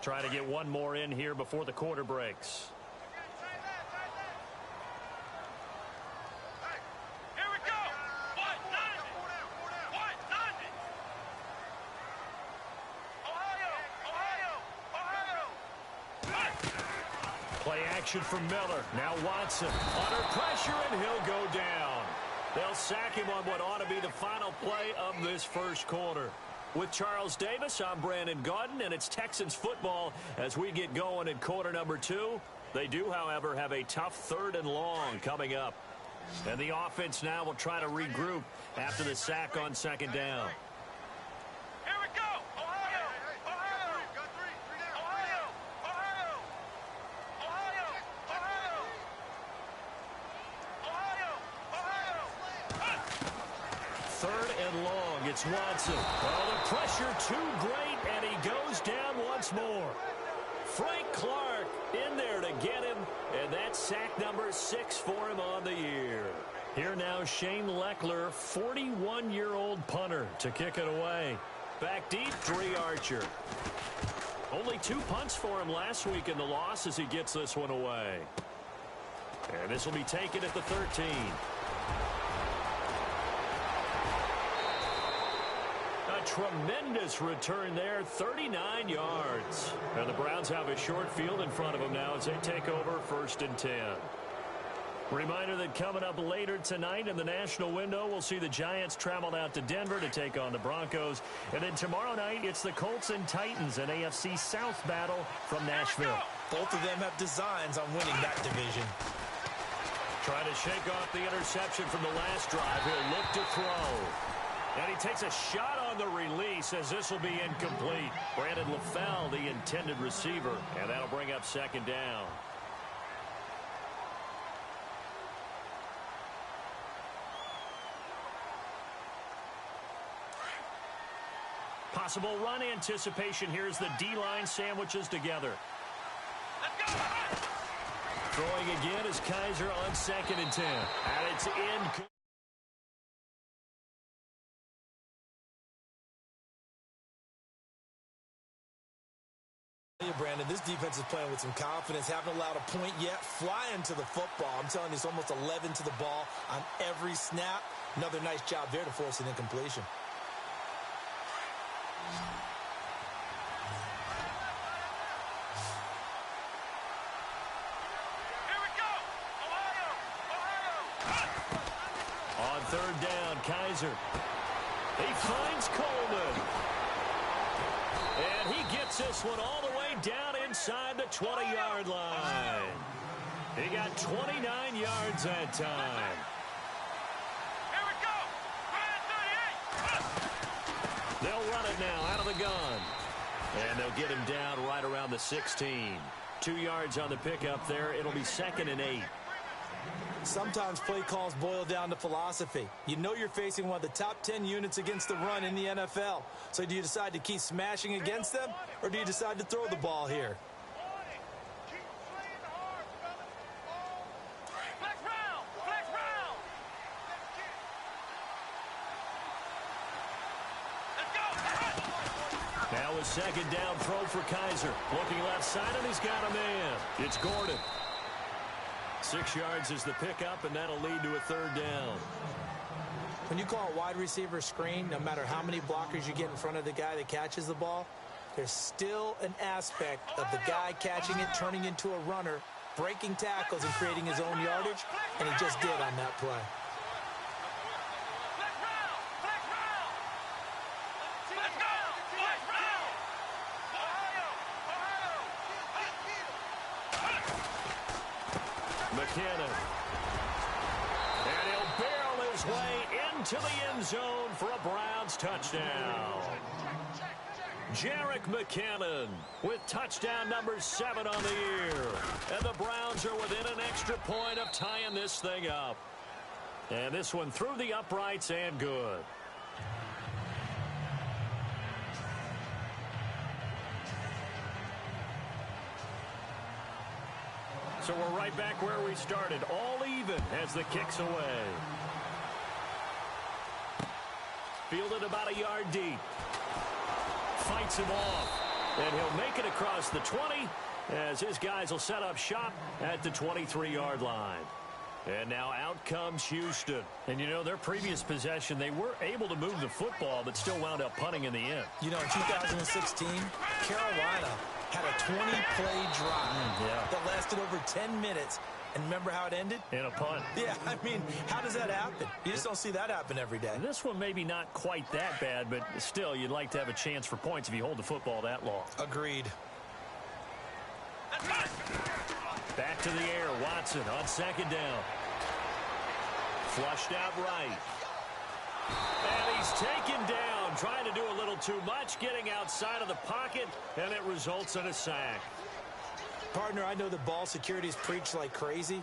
Try to get one more in here before the quarter breaks. Play action from Miller. Now Watson under pressure, and he'll go down. They'll sack him on what ought to be the final play of this first quarter. With Charles Davis, I'm Brandon Gaudin, and it's Texans football as we get going in quarter number 2. They do, however, have a tough 3rd and long coming up. And the offense now will try to regroup after the sack on 2nd down. It's Watson. Well, the pressure too great, and he goes down once more. Frank Clark in there to get him, and that's sack number 6 for him on the year. Here now, Shane Leckler, 41-year-old punter, to kick it away. Back deep, Dree Archer. Only 2 punts for him last week in the loss as he gets this one away. And this will be taken at the 13. Tremendous return there, 39 yards. And the Browns have a short field in front of them now as they take over 1st and 10. Reminder that coming up later tonight in the national window, we'll see the Giants travel out to Denver to take on the Broncos. And then tomorrow night, it's the Colts and Titans, an AFC South battle from Nashville. Both of them have designs on winning that division. Trying to shake off the interception from the last drive. He'll look to throw. And he takes a shot on the release as this will be incomplete. Brandon LaFell, the intended receiver, and that'll bring up 2nd down. Possible run anticipation here as the D-line sandwiches together. Let's go. Throwing again is Kaiser on 2nd and 10. And it's in. Brandon, this defense is playing with some confidence, haven't allowed a point yet, flying to the football. I'm telling you, it's almost 11 to the ball on every snap. Another nice job there to force an incompletion. Here we go! Ohio! On 3rd down, Kaiser. He finds Coleman. And he gets this one all the way down inside the 20-yard line. He got 29 yards that time. Here we go. 38. They'll run it now out of the gun. And they'll get him down right around the 16. 2 yards on the pickup there. It'll be 2nd and 8. Sometimes play calls boil down to philosophy. You know you're facing one of the top 10 units against the run in the NFL. So do you decide to keep smashing against them, or do you decide to throw the ball here? Now a 2nd down throw for Kaiser. Looking left side, and he's got a man. It's Gordon. 6 yards is the pickup, and that'll lead to a 3rd down. When you call a wide receiver screen, no matter how many blockers you get in front of the guy that catches the ball, there's still an aspect of the guy catching it, turning into a runner, breaking tackles and creating his own yardage, and he just did on that play. McKinnon. And he'll barrel his way into the end zone for a Browns touchdown. Jerick McKinnon with touchdown number 7 on the year. And the Browns are within an extra point of tying this thing up. And this one through the uprights and good. So we're right back where we started, all even as the kick's away. Fielded about a yard deep. Fights him off. And he'll make it across the 20 as his guys will set up shop at the 23-yard line. And now out comes Houston. And, you know, their previous possession, they were able to move the football but still wound up punting in the end. You know, in 2016, Carolina had a 20-play drive that lasted over 10 minutes. And remember how it ended? In a punt. Yeah, I mean, how does that happen? You just don't see that happen every day. And this one maybe not quite that bad, but still, you'd like to have a chance for points if you hold the football that long. Agreed. Back to the air, Watson on second down. Flushed out right. And he's taken down, trying to do a little too much, getting outside of the pocket, and it results in a sack. Partner, I know the ball security is preached like crazy,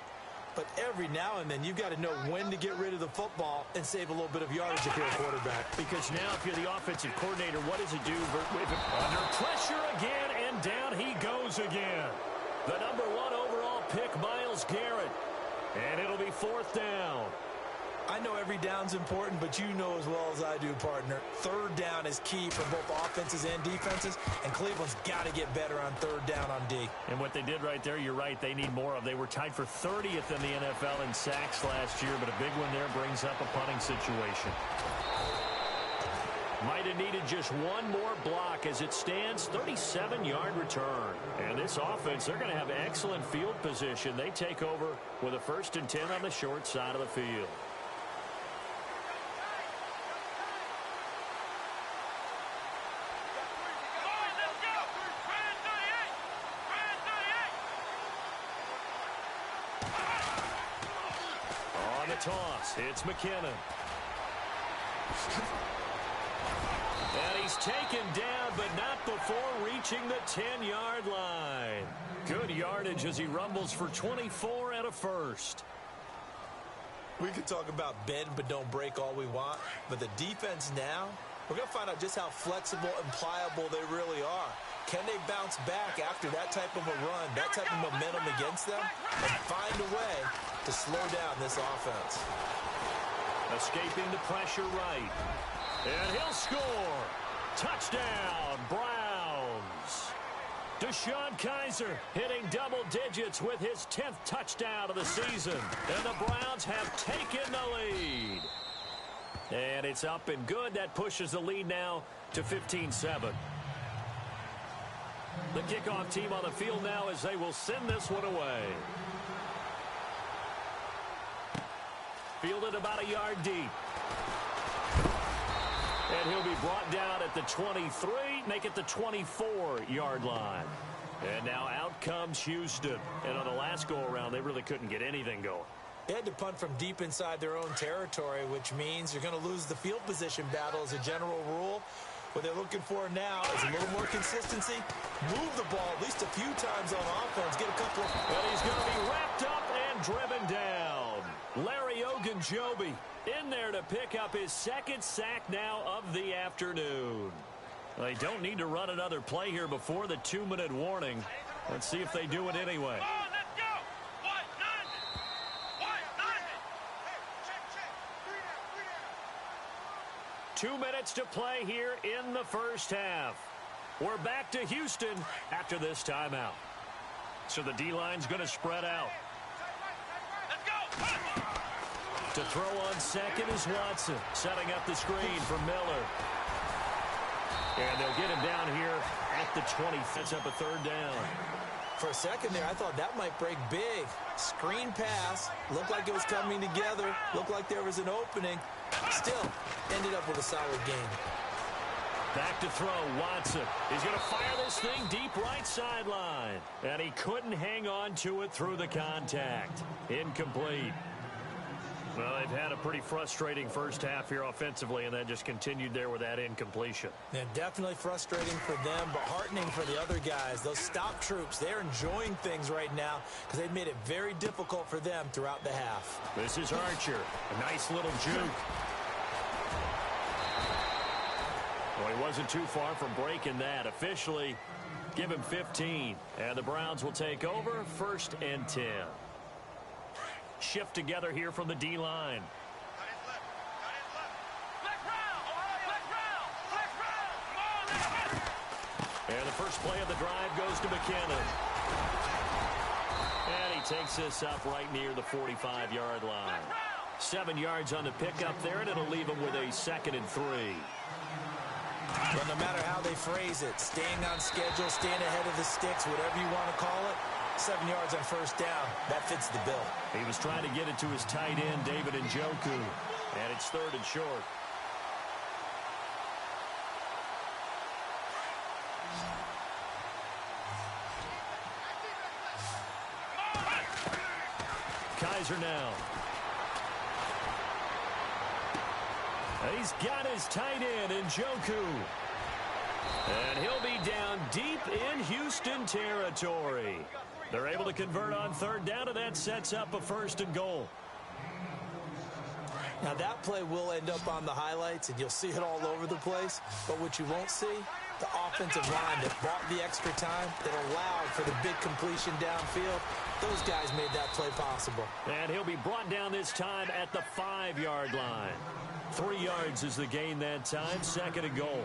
but every now and then you've got to know when to get rid of the football and save a little bit of yardage if you're a quarterback. Because now if you're the offensive coordinator, what does it do? Under pressure again, and down he goes again. The #1 overall pick, Myles Garrett. And it'll be 4th down. I know every down's important, but you know as well as I do, partner. 3rd down is key for both offenses and defenses, and Cleveland's got to get better on 3rd down on D. And what they did right there, you're right, they need more of. They were tied for 30th in the NFL in sacks last year, but a big one there brings up a punting situation. Might have needed just one more block as it stands, 37-yard return. And this offense, they're going to have excellent field position. They take over with a 1st and 10 on the short side of the field. On the toss, it's McKinnon. And he's taken down, but not before reaching the 10-yard line. Good yardage as he rumbles for 24 and a 1st. We could talk about bend but don't break all we want, but the defense now, we're going to find out just how flexible and pliable they really are. Can they bounce back after that type of a run, that type of momentum against them, and find a way to slow down this offense? Escaping the pressure right. And he'll score. Touchdown, Browns. DeShone Kizer hitting double digits with his 10th touchdown of the season. And the Browns have taken the lead. And it's up and good. That pushes the lead now to 15-7. The kickoff team on the field now as they will send this one away. Fielded about a yard deep. And he'll be brought down at the 23, make it the 24-yard line. And now out comes Houston. And on the last go-around, they really couldn't get anything going. They had to punt from deep inside their own territory, which means you're going to lose the field position battle as a general rule. What they're looking for now is a little more consistency. Move the ball at least a few times on offense. Get a couple of... But he's going to be wrapped up and driven down. Larry Ogunjobi in there to pick up his 2nd sack now of the afternoon. They don't need to run another play here before the 2-minute warning. Let's see if they do it anyway. 2 minutes to play here in the 1st half. We're back to Houston after this timeout. So the D-line's going to spread out. To throw on second is Watson, setting up the screen for Miller. And they'll get him down here at the 20. Sets up a 3rd down. For a second there, I thought that might break big. Screen pass. Looked like it was coming together. Looked like there was an opening. Still, ended up with a solid game. Back to throw, Watson. He's going to fire this thing deep right sideline. And he couldn't hang on to it through the contact. Incomplete. Well, they've had a pretty frustrating 1st half here offensively, and that just continued there with that incompletion. Yeah, definitely frustrating for them, but heartening for the other guys. Those stop troops, they're enjoying things right now because they've made it very difficult for them throughout the half. This is Archer. A nice little juke. Well, he wasn't too far from breaking that. Officially, give him 15. And the Browns will take over 1st and 10. Shift together here from the D-line. And the first play of the drive goes to McKinnon. And he takes this up right near the 45-yard line. 7 yards on the pickup there, and it'll leave him with a 2nd and 3. Well, no matter how they phrase it, staying on schedule, staying ahead of the sticks, whatever you want to call it, 7 yards on first down, that fits the bill. He was trying to get it to his tight end, David Njoku, and it's 3rd and short. Kaiser now. He's got his tight end, Njoku. And he'll be down deep in Houston territory. They're able to convert on 3rd down, and that sets up a 1st and goal. Now, that play will end up on the highlights, and you'll see it all over the place. But what you won't see, the offensive line that bought the extra time, that allowed for the big completion downfield, those guys made that play possible. And he'll be brought down this time at the 5-yard line. 3 yards is the gain that time, 2nd and goal.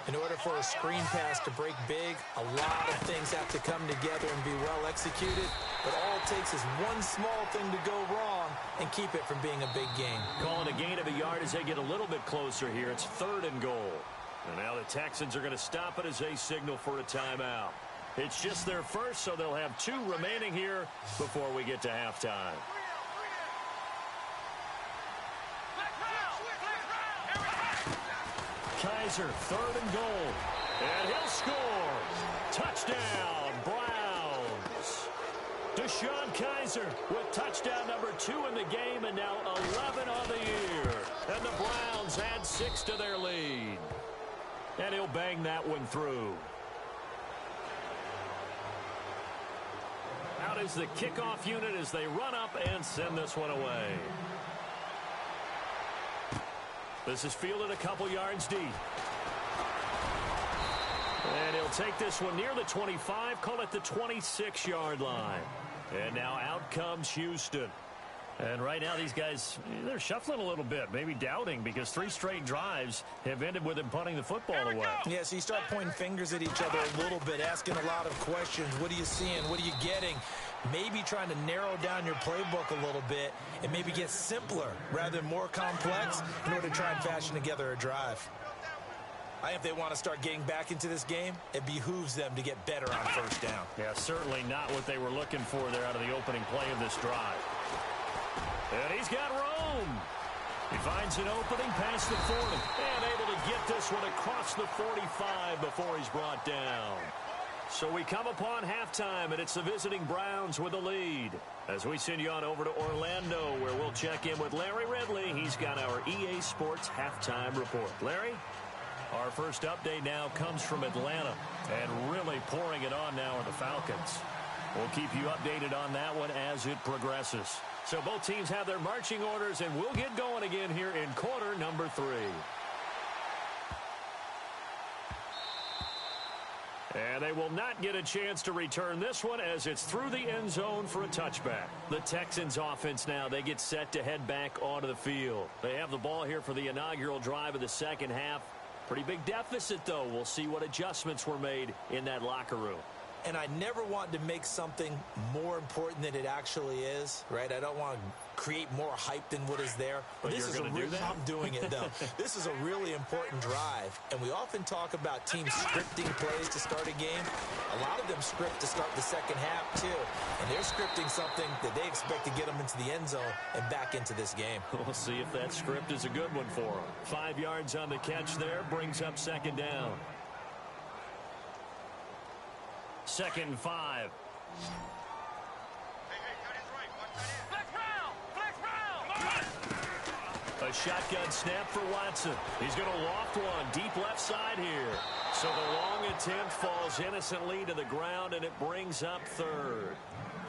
In order for a screen pass to break big, a lot of things have to come together and be well executed. But all it takes is one small thing to go wrong and keep it from being a big gain. Calling a gain of a yard as they get a little bit closer here. It's 3rd and goal. And now the Texans are going to stop it as they signal for a timeout. It's just their first, so they'll have 2 remaining here before we get to halftime. Kaiser, 3rd and goal. And he'll score. Touchdown, Browns. Deshaun Kaiser with touchdown number 2 in the game, and now 11 on the year. And the Browns add 6 to their lead. And he'll bang that one through. Out is the kickoff unit as they run up and send this one away. This is fielded a couple yards deep. And he'll take this one near the 25, call it the 26-yard line. And now out comes Houston. And right now these guys, they're shuffling a little bit, maybe doubting, because 3 straight drives have ended with him punting the football away. Yeah, so you start pointing fingers at each other a little bit, asking a lot of questions. What are you seeing? What are you getting? Maybe trying to narrow down your playbook a little bit and maybe get simpler rather than more complex in order to try and fashion together a drive. I think if they want to start getting back into this game, it behooves them to get better on first down. Yeah, certainly not what they were looking for there out of the opening play of this drive. And he's got Rome. He finds an opening past the 40 and able to get this one across the 45 before he's brought down. So we come upon halftime, and it's the visiting Browns with the lead. As we send you on over to Orlando, where we'll check in with Larry Ridley. He's got our EA Sports halftime report. Larry? Our first update now comes from Atlanta, and really pouring it on now are the Falcons. We'll keep you updated on that one as it progresses. So both teams have their marching orders, and we'll get going again here in quarter number 3. And they will not get a chance to return this one as it's through the end zone for a touchback. The Texans offense now, they get set to head back onto the field. They have the ball here for the inaugural drive of the second half. Pretty big deficit, though. We'll see what adjustments were made in that locker room. And I never want to make something more important than it actually is, right? I don't want to create more hype than what is there. But this is you're going to do that? I'm doing it, though. This is a really important drive. And we often talk about teams scripting plays to start a game. A lot of them script to start the second half, too. And they're scripting something that they expect to get them into the end zone and back into this game. We'll see if that script is a good one for them. 5 yards on the catch there, brings up second down. 2nd and 5. A shotgun snap for Watson. He's going to loft one deep left side here. So the long attempt falls innocently to the ground, and it brings up 3rd.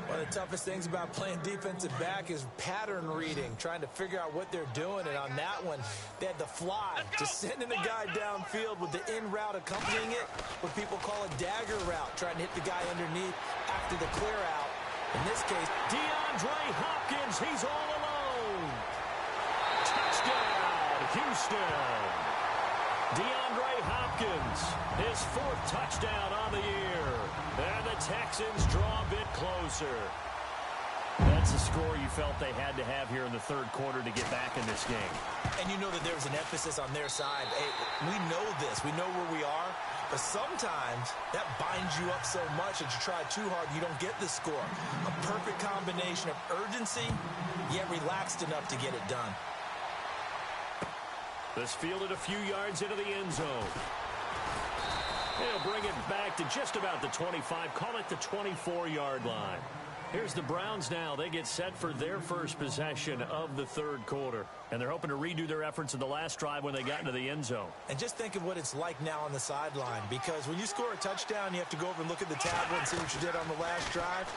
One of the toughest things about playing defensive back is pattern reading, trying to figure out what they're doing. And on that one, they had the fly, just sending a guy downfield with the in route accompanying it, what people call a dagger route, trying to hit the guy underneath after the clear out. In this case, DeAndre Hopkins, he's all alone. Touchdown, Houston. DeAndre Hopkins, his 4th touchdown on the year. And the Texans draw a bit closer. That's a score you felt they had to have here in the 3rd quarter to get back in this game. And you know that there was an emphasis on their side. Hey, we know this. We know where we are. But sometimes that binds you up so much that you try too hard, you don't get the score. A perfect combination of urgency, yet relaxed enough to get it done. This fielded a few yards into the end zone. He'll bring it back to just about the 25. Call it the 24-yard line. Here's the Browns now. They get set for their first possession of the 3rd quarter. And they're hoping to redo their efforts in the last drive when they got into the end zone. And just think of what it's like now on the sideline. Because when you score a touchdown, you have to go over and look at the tablet and see what you did on the last drive.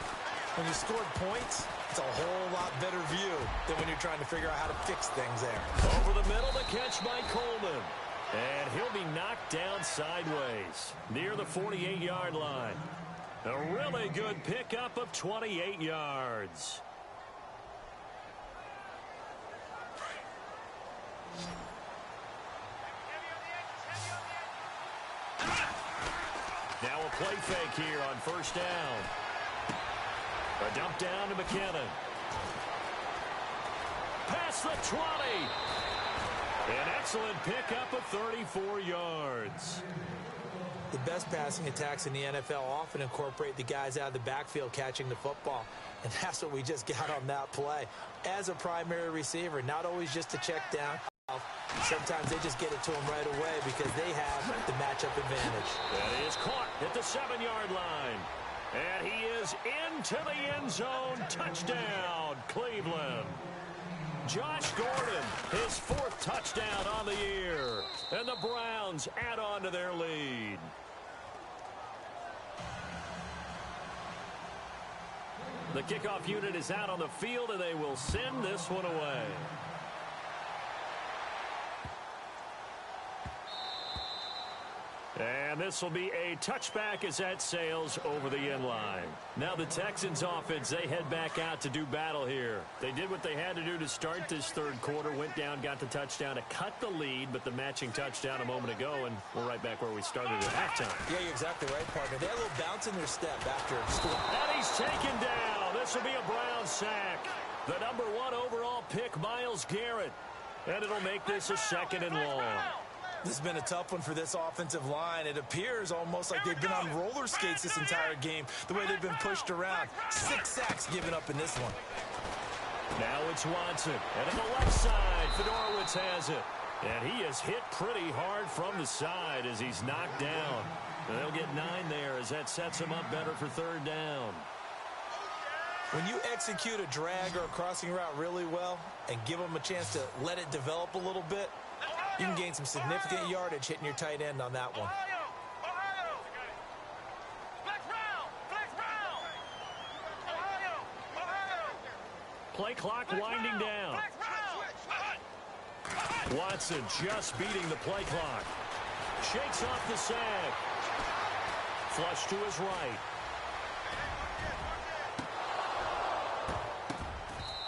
When you scored points, it's a whole lot better view than when you're trying to figure out how to fix things there. Over the middle, the catch by Coleman. And he'll be knocked down sideways near the 48-yard line. A really good pickup of 28 yards. Now a play fake here on 1st down. A dump down to McKinnon. Past the 20. An excellent pickup of 34 yards. The best passing attacks in the NFL often incorporate the guys out of the backfield catching the football. And that's what we just got on that play. As a primary receiver, not always just to check down. Sometimes they just get it to him right away because they have the matchup advantage. That is caught at the 7-yard line. And he is into the end zone. Touchdown, Cleveland. Josh Gordon, his 4th touchdown on the year. And the Browns add on to their lead. The kickoff unit is out on the field, and they will send this one away. And this will be a touchback as that sails over the end line. Now the Texans offense, they head back out to do battle here. They did what they had to do to start this 3rd quarter, went down, got the touchdown to cut the lead, but the matching touchdown a moment ago, and we're right back where we started at halftime. Yeah, you're exactly right, partner. They had a little bounce in their step after scoring. And he's taken down. This will be a Brown sack. The number 1 overall pick, Myles Garrett. And it'll make this a 2nd and long. This has been a tough one for this offensive line. It appears almost like they've been on roller skates this entire game, the way they've been pushed around. 6 sacks given up in this one. Now it's Watson. And on the left side, Fedorowicz has it. And he is hit pretty hard from the side as he's knocked down. And they'll get 9 there as that sets him up better for 3rd down. When you execute a drag or a crossing route really well and give them a chance to let it develop a little bit, you can gain some significant yardage hitting your tight end on that one. Play clock winding down. Watson just beating the play clock. Shakes off the sack. Flush to his right.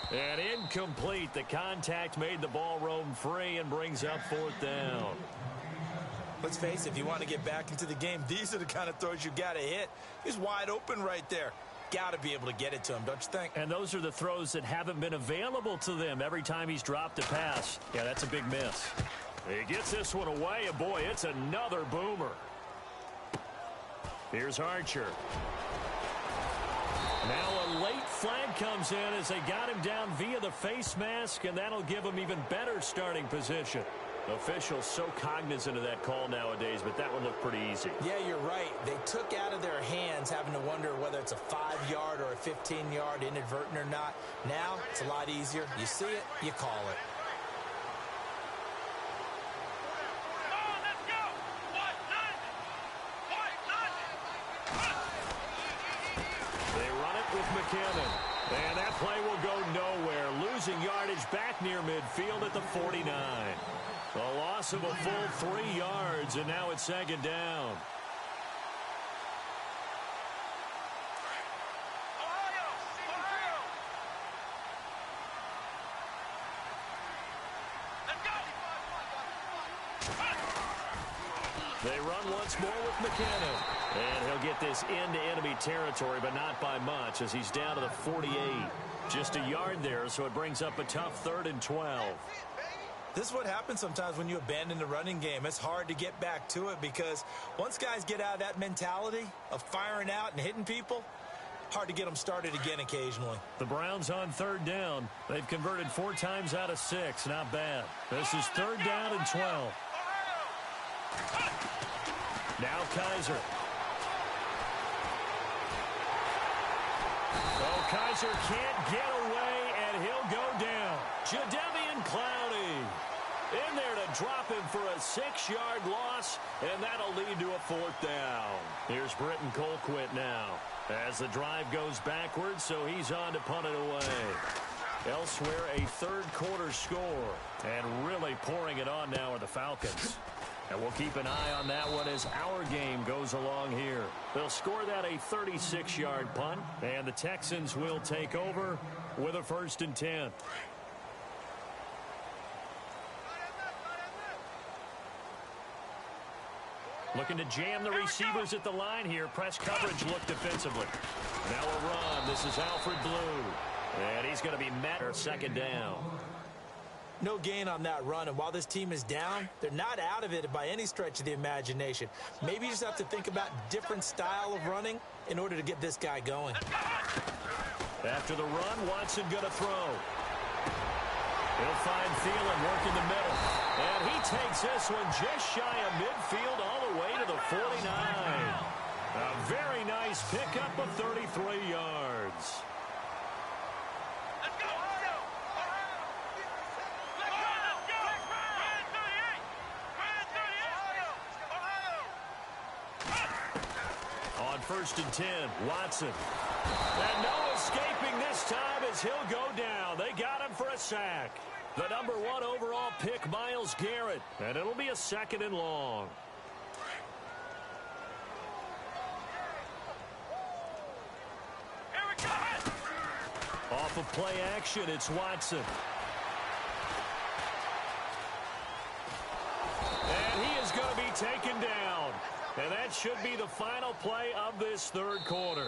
And incomplete. The contact made the ball roam free and brings up 4th down. Let's face it, if you want to get back into the game, these are the kind of throws you got to hit. He's wide open right there. Got to be able to get it to him, don't you think? And those are the throws that haven't been available to them every time he's dropped a pass. Yeah, that's a big miss. He gets this one away, and boy, it's another boomer. Here's Archer. Now a late flag comes in as they got him down via the face mask, and that'll give him even better starting position. Officials so cognizant of that call nowadays, but that one looked pretty easy. Yeah, you're right. They took out of their hands having to wonder whether it's a 5-yard or a 15-yard inadvertent or not. Now it's a lot easier. You see it, you call it. They run it with McKinnon. And that play will go nowhere. Losing yardage back near midfield at the 49. A loss of a full 3 yards, and now it's 2nd down. They run once more with McKinnon. And he'll get this into enemy territory, but not by much as he's down to the 48. Just a yard there, so it brings up a tough 3rd and 12. This is what happens sometimes when you abandon the running game. It's hard to get back to it because once guys get out of that mentality of firing out and hitting people, hard to get them started again occasionally. The Browns on 3rd down. They've converted 4 times out of 6. Not bad. This is 3rd down and 12. Now Kaiser. Oh, Kaiser can't get away, and he'll go down. Jadeveon Clowney in there to drop him for a 6-yard loss, and that'll lead to a 4th down. Here's Britton Colquitt now as the drive goes backwards, so he's on to punt it away. Elsewhere, a 3rd quarter score, and really pouring it on now are the Falcons. And we'll keep an eye on that one as our game goes along here. They'll score that a 36-yard punt, and the Texans will take over with a 1st and 10. Looking to jam the receivers at the line here. Press coverage look defensively. Now a run. This is Alfred Blue. And he's going to be met for 2nd down. No gain on that run, and while this team is down, they're not out of it by any stretch of the imagination. Maybe you just have to think about different style of running in order to get this guy going. After the run, Watson going to throw. He'll find Thielen working the middle. And he takes this one just shy of midfield all the way to the 49. A very nice pickup of 33 yards. On 1st and 10, Watson. And no escaping this time as he'll go down. They got him for a sack. The #1 overall pick, Myles Garrett. And it'll be a 2nd and long. Off of play action, it's Watson. And he is going to be taken down. And that should be the final play of this 3rd quarter.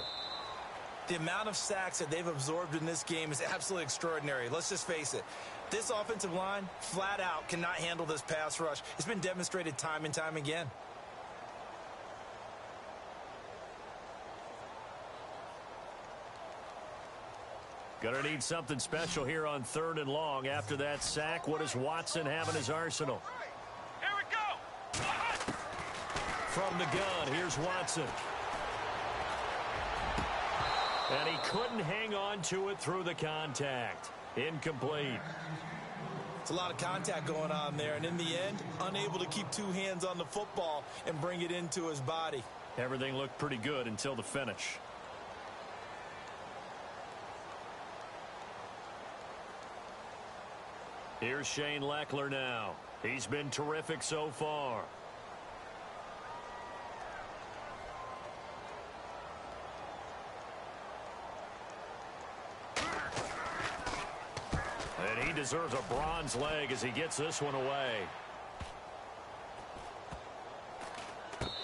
The amount of sacks that they've absorbed in this game is absolutely extraordinary. Let's just face it. This offensive line, flat out, cannot handle this pass rush. It's been demonstrated time and time again. Gonna need something special here on 3rd and long. After that sack, what does Watson have in his arsenal? Here we go. From the gun, here's Watson. And he couldn't hang on to it through the contact. Incomplete. It's a lot of contact going on there, and in the end, unable to keep 2 hands on the football and bring it into his body. Everything looked pretty good until the finish. Here's Shane Leckler now. He's been terrific so far. And he deserves a bronze leg as he gets this one away.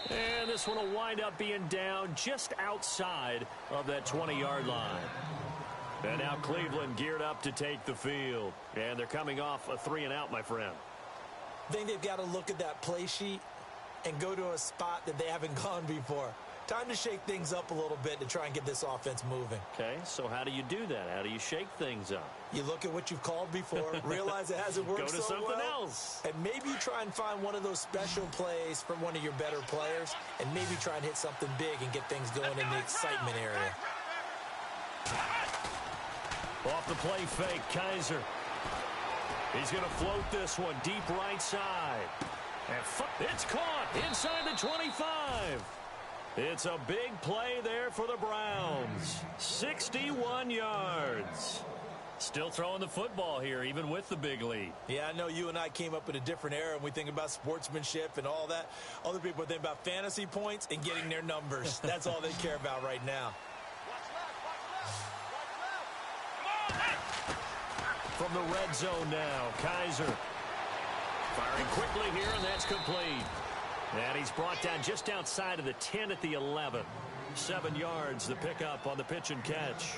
And this one will wind up being down just outside of that 20-yard line. And now Cleveland geared up to take the field. And they're coming off a 3-and-out, my friend. I think they've got to look at that play sheet and go to a spot that they haven't gone before. Time to shake things up a little bit to try and get this offense moving. Okay, so how do you do that? How do you shake things up? You look at what you've called before, realize it hasn't worked Go to so something well, else. and maybe you try and find one of those special plays from one of your better players, and maybe try and hit something big and get things going in the excitement area. Off the play fake, Kaiser. He's going to float this one deep right side. And it's caught inside the 25. It's a big play there for the Browns. 61 yards. Still throwing the football here, even with the big lead. Yeah, I know you and I came up in a different era, and we think about sportsmanship and all that. Other people think about fantasy points and getting their numbers. That's all they care about right now. From the red zone now, Kaiser. Firing quickly here, and that's complete. And he's brought down just outside of the 10 at the 11. 7 yards, the pickup on the pitch and catch.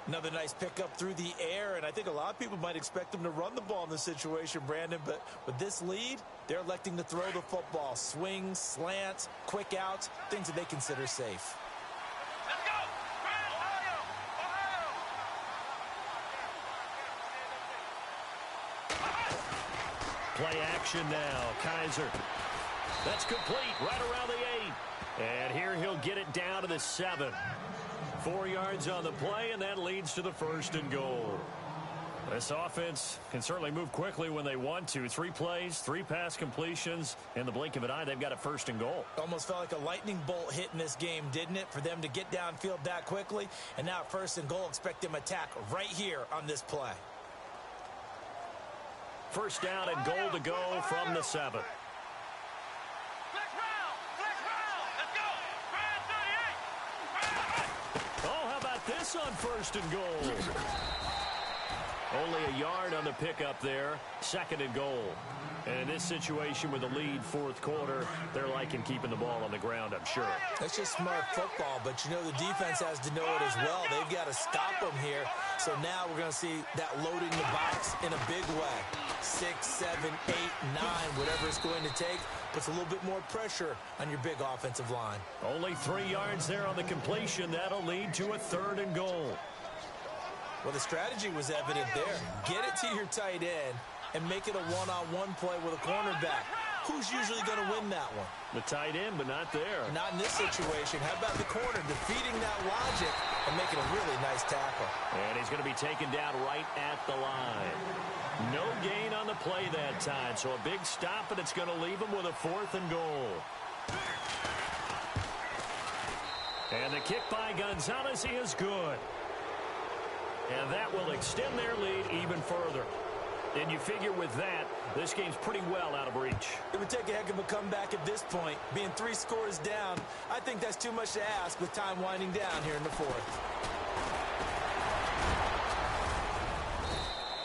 Another nice pickup through the air, and I think a lot of people might expect him to run the ball in this situation, Brandon, but with this lead, they're electing to throw the football. Swings, slants, quick outs, things that they consider safe. Let's go! Ohio! Play action now. Kaiser. That's complete right around the 8. And here he'll get it down to the 7. 4 yards on the play, and that leads to the 1st and goal. This offense can certainly move quickly when they want to. 3 plays, 3 pass completions. In the blink of an eye, they've got a 1st and goal. Almost felt like a lightning bolt hit in this game, didn't it? For them to get downfield that quickly. And now 1st and goal, expect them to attack right here on this play. 1st down and goal to go from the 7. Flex round! Flex round! Let's go! Brand 38! Oh, how about this on 1st and goal? Only a yard on the pickup there. 2nd and goal. And in this situation with the lead 4th quarter, they're liking keeping the ball on the ground, I'm sure. That's just smart football, but you know the defense has to know it as well. They've got to stop them here. So now we're going to see that loading the box in a big way. 6, 7, 8, 9, whatever it's going to take, puts a little bit more pressure on your big offensive line. Only 3 yards there on the completion. That'll lead to a 3rd and goal. Well, the strategy was evident there. Get it to your tight end and make it a one-on-one play with a cornerback. Who's usually going to win that one? The tight end, but not there. Not in this situation. How about the corner defeating that logic and making a really nice tackle? And he's going to be taken down right at the line. No gain on the play that time, so a big stop, and it's going to leave him with a 4th and goal. And the kick by Gonzalez is good. And that will extend their lead even further. And you figure with that, this game's pretty well out of reach. It would take a heck of a comeback at this point. Being 3 scores down, I think that's too much to ask with time winding down here in the 4th.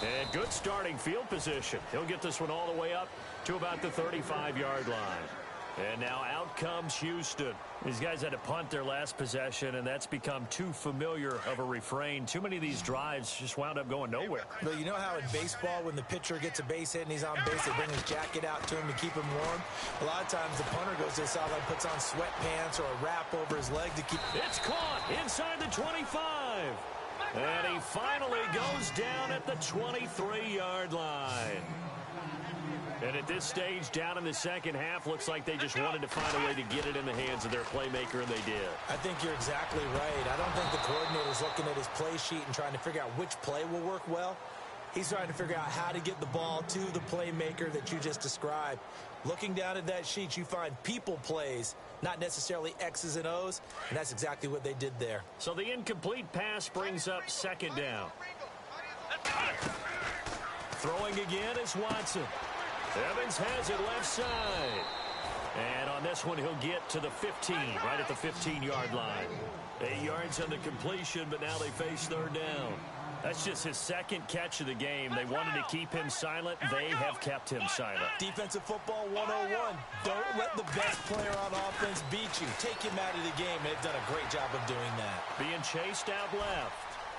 And good starting field position. He'll get this one all the way up to about the 35-yard line. And now out comes Houston. These guys had to punt their last possession, and that's become too familiar of a refrain. Too many of these drives just wound up going nowhere. But you know how in baseball, when the pitcher gets a base hit and he's on base, they bring his jacket out to him to keep him warm? A lot of times the punter goes to the sideline, puts on sweatpants or a wrap over his leg to keep... It's caught inside the 25. And he finally goes down at the 23-yard line. And at this stage, down in the second half, looks like they just wanted to find a way to get it in the hands of their playmaker, and they did. I think you're exactly right. I don't think the coordinator's looking at his play sheet and trying to figure out which play will work well. He's trying to figure out how to get the ball to the playmaker that you just described. Looking down at that sheet, you find people plays, not necessarily X's and O's, and that's exactly what they did there. So the incomplete pass brings up 2nd down. Throwing again is Watson. Evans has it left side. And on this one, he'll get to the 15, right at the 15-yard line. 8 yards on the completion, but now they face 3rd down. That's just his 2nd catch of the game. They wanted to keep him silent. They have kept him silent. Defensive football 101. Don't let the best player on offense beat you. Take him out of the game. They've done a great job of doing that. Being chased out left.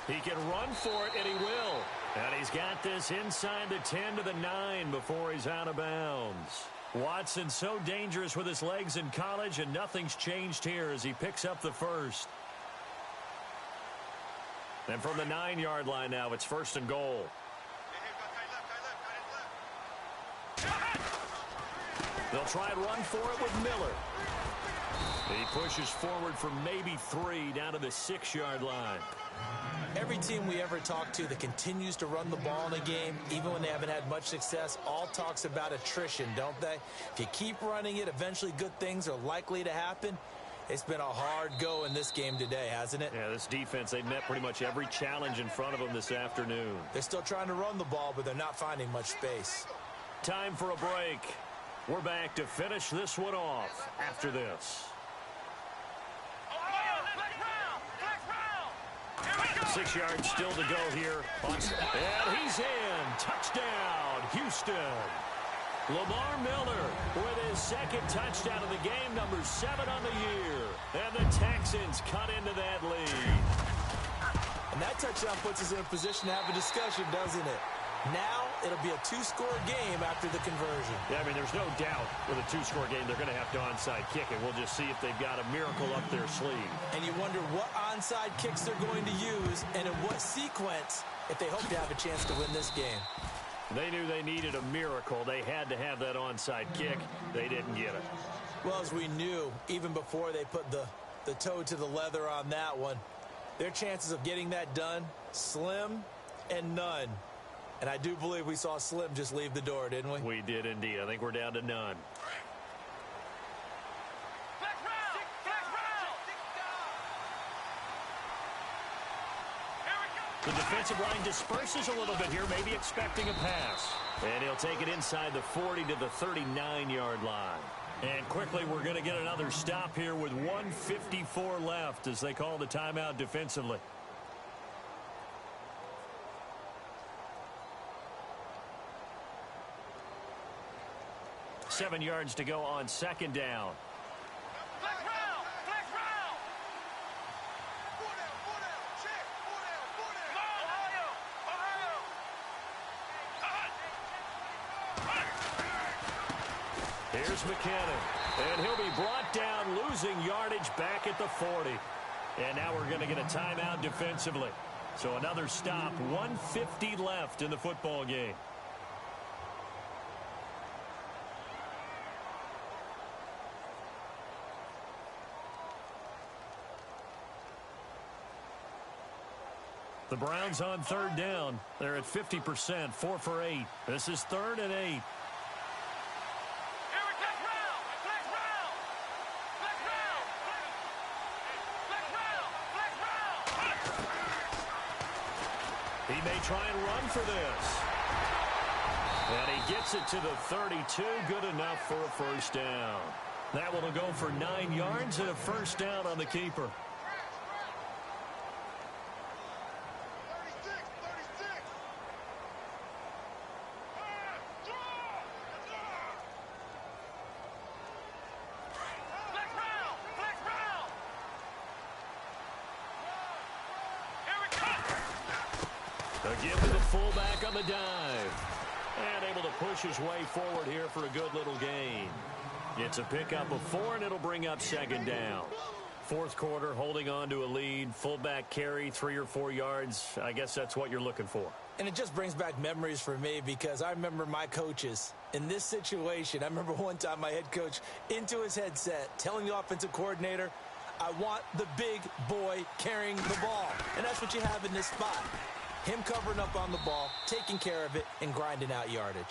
He can run for it, and he will. And he's got this inside the 10 to the 9 before he's out of bounds. Watson so dangerous with his legs in college, and nothing's changed here as he picks up the 1st. And from the 9-yard line now, it's 1st and goal. They'll try and run for it with Miller. He pushes forward for maybe 3 down to the 6-yard line. Every team we ever talk to that continues to run the ball in a game, even when they haven't had much success, all talks about attrition, don't they? If you keep running it, eventually good things are likely to happen. It's been a hard go in this game today, hasn't it? Yeah, this defense, they've met pretty much every challenge in front of them this afternoon. They're still trying to run the ball, but they're not finding much space. Time for a break. We're back to finish this one off after this. 6 yards still to go here. And he's in. Touchdown, Houston. Lamar Miller with his second touchdown of the game, number 7 on the year. And the Texans cut into that lead. And that touchdown puts us in a position to have a discussion, doesn't it? Now it'll be a 2-score game after the conversion. Yeah, I mean, there's no doubt with a 2-score game they're going to have to onside kick it. We'll just see if they've got a miracle up their sleeve. And you wonder what onside kicks they're going to use and in what sequence if they hope to have a chance to win this game. They knew they needed a miracle. They had to have that onside kick. They didn't get it. Well, as we knew, even before they put the toe to the leather on that one, their chances of getting that done, slim and none. And I do believe we saw Slim just leave the door, didn't we? We did indeed. I think we're down to none. The defensive line disperses a little bit here, maybe expecting a pass. And he'll take it inside the 40 to the 39-yard line. And quickly, we're going to get another stop here with 1:54 left as they call the timeout defensively. Seven yards to go on second down. Flex round! Flex round! Check! Ohio! Here's McKinnon. And he'll be brought down, losing yardage back at the 40. And now we're going to get a timeout defensively. So another stop, 1:50 left in the football game. The Browns on third down. They're at 50%, 4 for 8. This is 3rd and 8. He may try and run for this. And he gets it to the 32. Good enough for a first down. That one will go for 9 yards and a first down on the keeper. Again to the fullback on the dive. And able to push his way forward here for a good little gain. It's a pickup of 4, and it'll bring up second down. Fourth quarter, holding on to a lead. Fullback carry, 3 or 4 yards. I guess that's what you're looking for. And it just brings back memories for me because I remember my coaches in this situation. I remember one time my head coach into his headset telling the offensive coordinator, I want the big boy carrying the ball. And that's what you have in this spot. Him covering up on the ball, taking care of it, and grinding out yardage.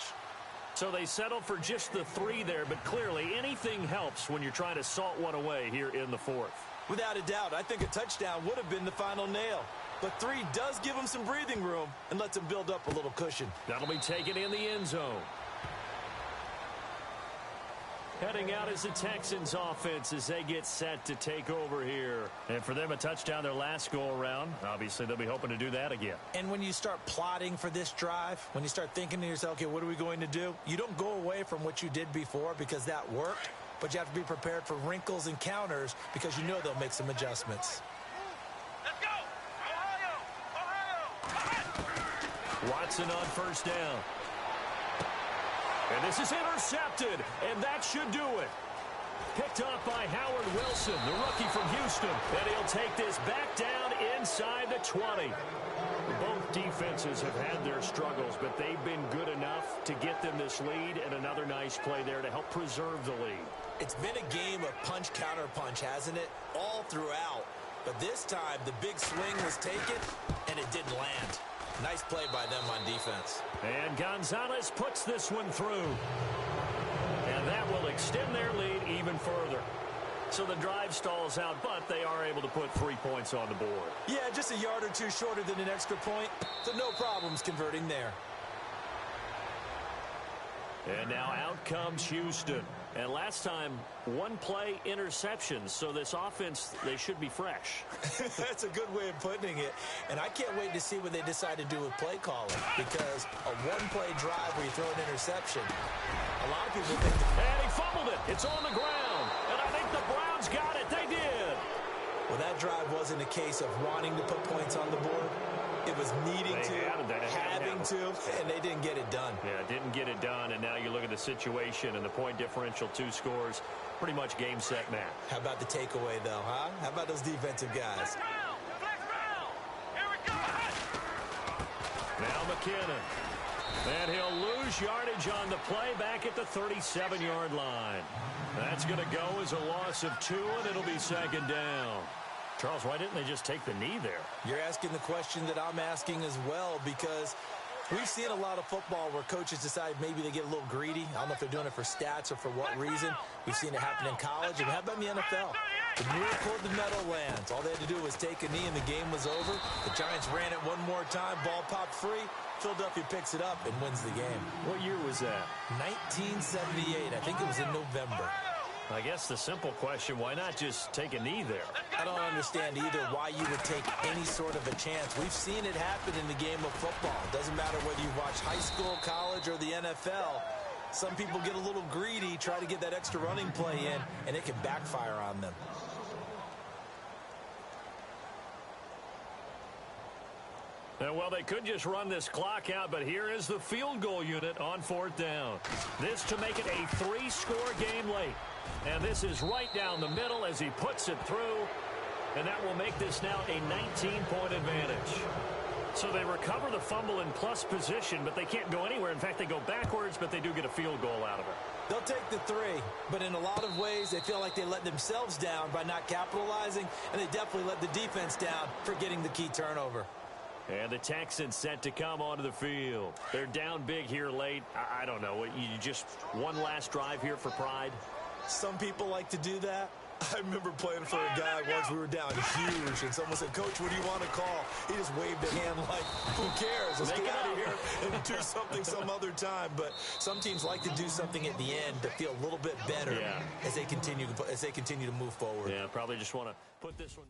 So they settle for just the 3 there, but clearly anything helps when you're trying to salt one away here in the 4th. Without a doubt, I think a touchdown would have been the final nail. But 3 does give him some breathing room and lets him build up a little cushion. That'll be taken in the end zone. Heading out is the Texans offense as they get set to take over here. And for them, a touchdown their last go-around. Obviously, they'll be hoping to do that again. And when you start plotting for this drive, when you start thinking to yourself, okay, what are we going to do? You don't go away from what you did before because that worked, but you have to be prepared for wrinkles and counters because you know they'll make some adjustments. Let's go! Ohio! Watson on first down. And this is intercepted, and that should do it. Picked up by Howard Wilson, the rookie from Houston. And he'll take this back down inside the 20. Both defenses have had their struggles, but they've been good enough to get them this lead, and another nice play there to help preserve the lead. It's been a game of punch-counter-punch, hasn't it? All throughout. But this time, the big swing was taken, and it didn't land. Nice play by them on defense. And Gonzalez puts this one through. And that will extend their lead even further. So the drive stalls out, but they are able to put 3 points on the board. Yeah, just a yard or 2 shorter than an extra point, so no problems converting there. And now out comes Houston. And last time, one play interceptions. So this offense, they should be fresh. That's a good way of putting it. And I can't wait to see what they decide to do with play calling, because a one-play drive where you throw an interception, a lot of people think... And he fumbled it. It's on the ground. And I think the Browns got it. They did. Well, that drive wasn't a case of wanting to put points on the board. It was needing having to, and they didn't get it done. Yeah, didn't get it done, and now you look at the situation and the point differential, 2 scores, pretty much game, set, match. How about the takeaway, though, huh? How about those defensive guys? Flex round. Here we go. Now McKinnon. And he'll lose yardage on the play back at the 37-yard line. That's going to go as a loss of 2, and it'll be second down. Charles, why didn't they just take the knee there? You're asking the question that I'm asking as well, because we've seen a lot of football where coaches decide maybe they get a little greedy. I don't know if they're doing it for stats or for what reason. We've seen it happen in college, and how about in the NFL? The miracle of the Meadowlands. All they had to do was take a knee, and the game was over. The Giants ran it one more time. Ball popped free. Philadelphia picks it up and wins the game. What year was that? 1978. I think it was in November. I guess the simple question, why not just take a knee there? I don't understand either why you would take any sort of a chance. We've seen it happen in the game of football. It doesn't matter whether you watch high school, college, or the NFL. Some people get a little greedy, try to get that extra running play in, and it can backfire on them. And, well, they could just run this clock out, but here is the field goal unit on 4th down. This to make it a 3-score game late. And this is right down the middle as he puts it through. And that will make this now a 19-point advantage. So they recover the fumble in plus position, but they can't go anywhere. In fact, they go backwards, but they do get a field goal out of it. They'll take the 3, but in a lot of ways, they feel like they let themselves down by not capitalizing, and they definitely let the defense down for getting the key turnover. And the Texans set to come onto the field. They're down big here late. I don't know. You just one last drive here for pride? Some people like to do that. I remember playing for a guy once. We were down huge, and someone said, "Coach, what do you want to call?" He just waved a hand like, "Who cares? Let's get out of here and do something some other time." But some teams like to do something at the end to feel a little bit better as they continue to move forward. Yeah, probably just want to put this one.